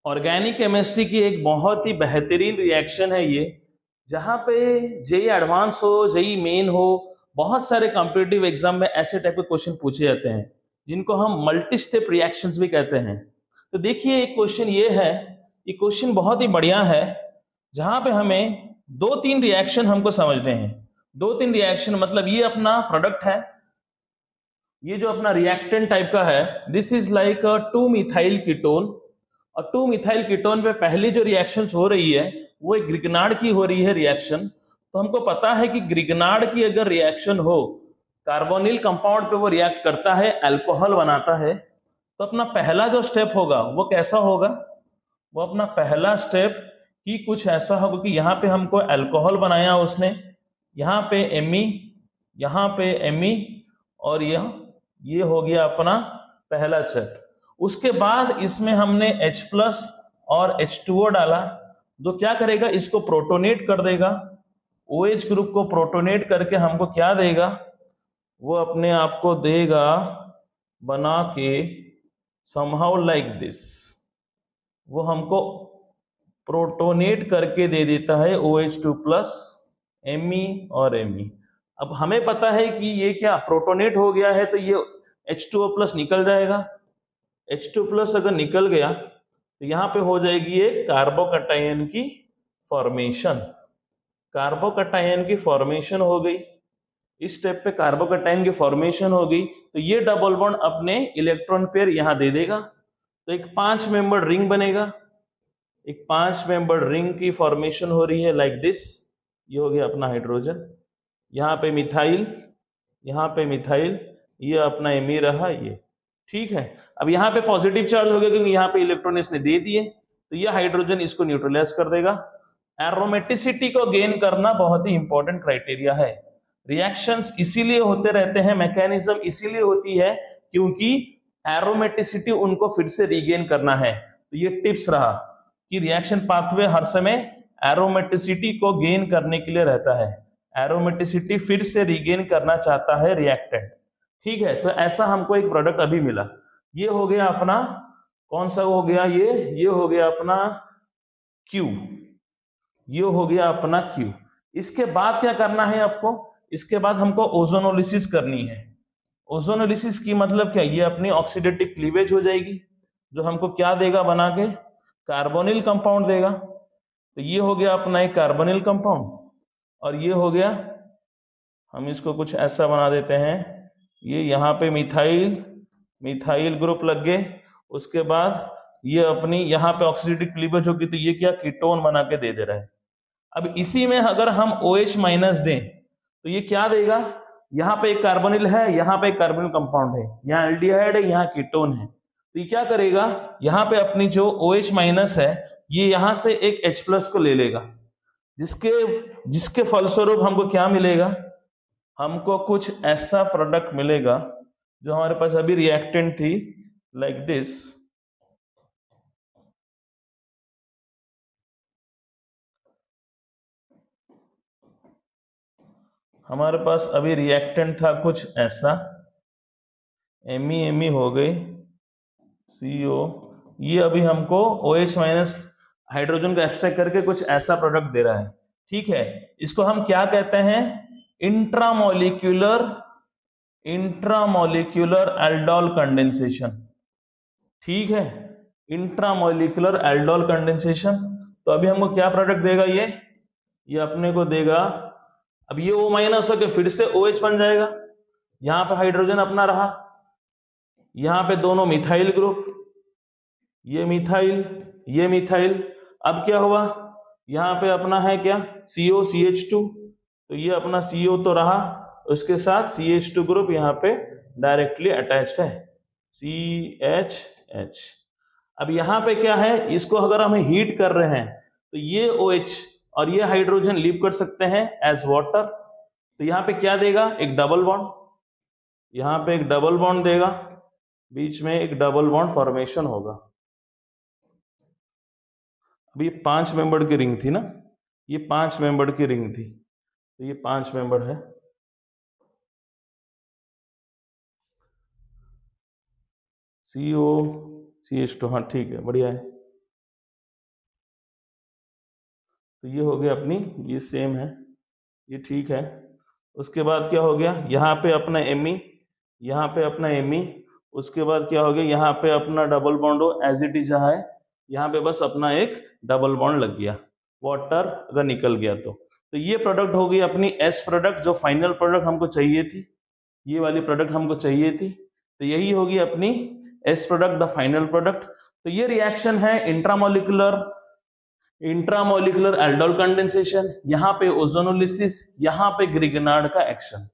Organic chemistry की एक बहुत ही बेहतरीन रिएक्शन है ये, जहाँ पे जेई एडवांस हो, जेई मेन हो, बहुत सारे कॉम्पिटिटिव एग्जाम में ऐसे टाइप के क्वेश्चन पूछे जाते हैं जिनको हम मल्टी स्टेप रिएक्शंस भी कहते हैं। तो देखिए एक क्वेश्चन ये है, ये क्वेश्चन बहुत ही बढ़िया है, जहाँ पे हमें दो तीन रिएक्शन हमको समझने हैं। दो तीन रिएक्शन मतलब ये अपना प्रोडक्ट है, ये जो अपना रिएक्टेंट टाइप का है, this is like a 2 methyl ketone. और 2 मिथाइल कीटोन पे पहली जो रिएक्शन हो रही है वो एक ग्रिगनार्ड की हो रही है रिएक्शन। तो हमको पता है कि ग्रिगनार्ड की अगर रिएक्शन हो, कार्बोनिल कंपाउंड पे वो रिएक्ट करता है, अल्कोहल बनाता है। तो अपना पहला जो स्टेप होगा वो कैसा होगा, वो अपना पहला स्टेप ही कुछ ऐसा होगा कि यहाँ पे हमको अल्कोहल बनाया उसने, यहाँ पे एमी, यहाँ पे एमी, और ये हो गया अपना पहला स्टेप। उसके बाद इसमें हमने H प्लस और H2O डाला, जो क्या करेगा, इसको प्रोटोनेट कर देगा। OH ग्रुप को प्रोटोनेट करके हमको क्या देगा, वो अपने आप को देगा बना के समहाउ लाइक दिस, वो हमको प्रोटोनेट करके दे देता है OH2 प्लस Me और Me। अब हमें पता है कि ये क्या प्रोटोनेट हो गया है, तो ये H2O प्लस निकल जाएगा। H2 प्लस अगर निकल गया तो यहाँ पे हो जाएगी एक कार्बोकटायन की फॉर्मेशन। कार्बोकटायन की फॉर्मेशन हो गई, इस स्टेप पे कार्बोकटायन की फॉर्मेशन हो गई, तो ये डबल बॉन्ड अपने इलेक्ट्रॉन पेयर यहाँ दे देगा। तो एक 5 मेंबर रिंग बनेगा, एक 5 मेंबर रिंग की फॉर्मेशन हो रही है लाइक दिस। ये हो गया अपना हाइड्रोजन, यहाँ पे मिथाइल, यहाँ पे मिथाइल, ये अपना एमी रहा ये। ठीक है, अब यहाँ पे पॉजिटिव चार्ज हो गया क्योंकि यहाँ पे इलेक्ट्रॉन इसने दे दिए, तो ये हाइड्रोजन इसको न्यूट्रलाइज कर देगा। एरोमेटिसिटी को गेन करना बहुत ही इंपॉर्टेंट क्राइटेरिया है। रिएक्शंस इसीलिए होते रहते हैं, मैकेनिज्म इसीलिए होती है क्योंकि एरोमेटिसिटी उनको फिर से रीगेन करना है। तो ये टिप्स रहा कि रिएक्शन पाथवे हर समय एरोमेटिसिटी को गेन करने के लिए रहता है, एरोमेटिसिटी फिर से रीगेन करना चाहता है रिएक्टेंट। ठीक है, तो ऐसा हमको एक प्रोडक्ट अभी मिला। ये हो गया अपना कौन सा हो गया, ये हो गया अपना क्यू, ये हो गया अपना क्यू। इसके बाद क्या करना है आपको, इसके बाद हमको ओजोनोलिसिस करनी है। ओजोनोलिसिस की मतलब क्या, ये अपनी ऑक्सीडेटिव क्लीवेज हो जाएगी, जो हमको क्या देगा बना के, कार्बोनिल कंपाउंड देगा। तो ये हो गया अपना एक कार्बोनिल कंपाउंड, और ये हो गया, हम इसको कुछ ऐसा बना देते हैं, ये यहाँ पे मिथाइल, मिथाइल ग्रुप लग गए। उसके बाद ये अपनी यहाँ पे ऑक्सीडेटिव क्लीवेज होगी, तो ये क्या कीटोन बना के दे रहा है। अब इसी में अगर हम OH माइनस दें तो ये क्या देगा, यहाँ पे एक कार्बोनिल है, यहाँ पे एक कार्बोनिल कंपाउंड है, यहाँ एल्डिहाइड है, यहाँ कीटोन है। तो ये क्या करेगा, यहाँ पे अपनी जो OH माइनस है ये यहाँ से एक H प्लस को ले लेगा, जिसके जिसके फलस्वरूप हमको क्या मिलेगा, हमको कुछ ऐसा प्रोडक्ट मिलेगा जो हमारे पास अभी रिएक्टेंट थी लाइक दिस। हमारे पास अभी रिएक्टेंट था कुछ ऐसा, एमी एमी हो गई, CO, ये अभी हमको OH माइनस हाइड्रोजन को एक्सट्रैक्ट करके कुछ ऐसा प्रोडक्ट दे रहा है। ठीक है, इसको हम क्या कहते हैं, इंट्रामोलिक्यूलर, इंट्रामोलिक्यूलर एल्डोल कंडेंसेशन। ठीक है, इंट्रामोलिकुलर एल्डोल कंडेंसेशन। तो अभी हमको क्या प्रोडक्ट देगा, ये अपने को देगा, अब ये O माइनस होकर फिर से OH बन जाएगा, यहां पे हाइड्रोजन अपना रहा, यहां पे दोनों मिथाइल ग्रुप, ये मिथाइल, ये मिथाइल। अब क्या हुआ, यहाँ पे अपना है क्या, CO CH2, तो ये अपना CO तो रहा, उसके साथ CH2 ग्रुप यहाँ पे डायरेक्टली अटैच्ड है, CH। अब यहाँ पे क्या है, इसको अगर हम हीट कर रहे हैं तो ये OH और ये हाइड्रोजन लीव कर सकते हैं एज वाटर। तो यहाँ पे क्या देगा, एक डबल बॉन्ड, यहाँ पे एक डबल बॉन्ड देगा, बीच में एक डबल बॉन्ड फॉर्मेशन होगा। अभी 5 मेंबर की रिंग थी ना, ये 5 मेंबर की रिंग थी, तो ये 5 मेंबर है। CO CH2, हाँ ठीक है, बढ़िया है। तो ये हो गया अपनी, ये सेम है, ये ठीक है। उसके बाद क्या हो गया, यहाँ पे अपना Me, यहाँ पे अपना Me, उसके बाद क्या हो गया, यहाँ पे अपना डबल बॉन्ड हो एज इट इज है, यहाँ पे बस अपना एक डबल बॉन्ड लग गया, वाटर अगर निकल गया तो ये प्रोडक्ट हो गई अपनी एस प्रोडक्ट, जो फाइनल प्रोडक्ट हमको चाहिए थी, ये वाली प्रोडक्ट हमको चाहिए थी। तो यही होगी अपनी S product, the final product. तो ये रिएक्शन है इंट्रामोलिकुलर एल्डोल कंडेंसेशन, यहाँ पे ओजोनोलिसिस, यहाँ पे ग्रिगनार्ड का एक्शन।